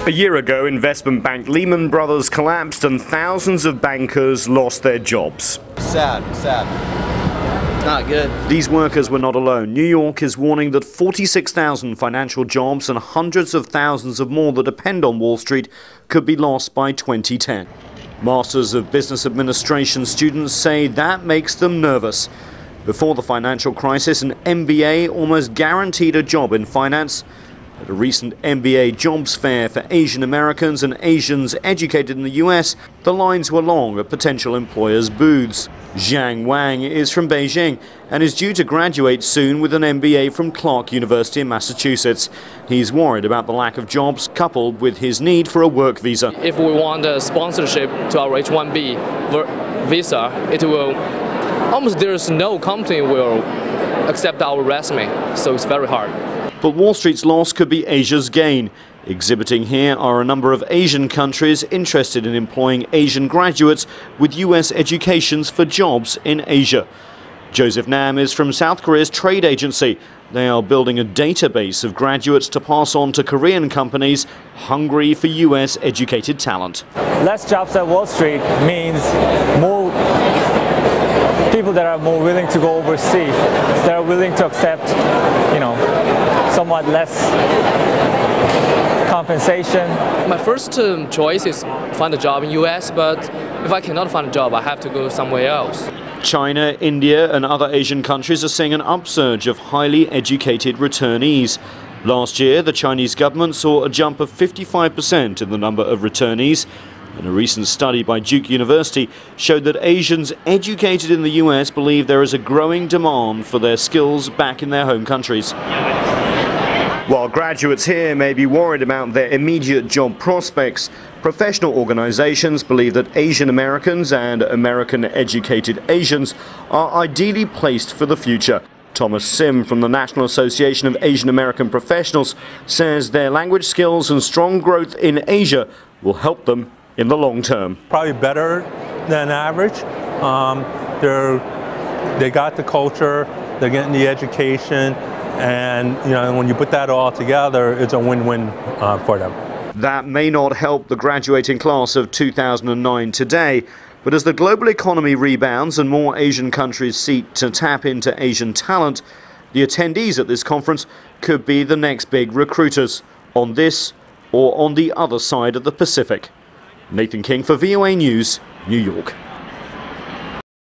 A year ago, investment bank Lehman Brothers collapsed and thousands of bankers lost their jobs. Sad. Not good. These workers were not alone. New York is warning that 46,000 financial jobs and hundreds of thousands of more that depend on Wall Street could be lost by 2010. Masters of Business Administration students say that makes them nervous. Before the financial crisis, an MBA almost guaranteed a job in finance. At a recent MBA jobs fair for Asian Americans and Asians educated in the U.S., the lines were long at potential employers' booths. Zhang Wang is from Beijing and is due to graduate soon with an MBA from Clark University in Massachusetts. He's worried about the lack of jobs coupled with his need for a work visa. If we want a sponsorship to our H-1B visa, it will almost there's no company will accept our resume, so it's very hard. But Wall Street's loss could be Asia's gain. Exhibiting here are a number of Asian countries interested in employing Asian graduates with U.S. educations for jobs in Asia. Joseph Nam is from South Korea's trade agency. They are building a database of graduates to pass on to Korean companies hungry for U.S. educated talent. Less jobs at Wall Street means more people that are more willing to go overseas, that are willing to accept, somewhat less compensation. My first choice is find a job in U.S., but if I cannot find a job, I have to go somewhere else. China, India and other Asian countries are seeing an upsurge of highly educated returnees. Last year, the Chinese government saw a jump of 55% in the number of returnees. And a recent study by Duke University showed that Asians educated in the U.S. believe there is a growing demand for their skills back in their home countries. While graduates here may be worried about their immediate job prospects, professional organizations believe that Asian Americans and American-educated Asians are ideally placed for the future. Thomas Sim from the National Association of Asian American Professionals says their language skills and strong growth in Asia will help them in the long term. Probably better than average. They got the culture, they're getting the education, and when you put that all together, it's a win-win for them. That may not help the graduating class of 2009 today, but as the global economy rebounds and more Asian countries seek to tap into Asian talent, the attendees at this conference could be the next big recruiters on this or on the other side of the Pacific. Nathan King for VOA News, New York.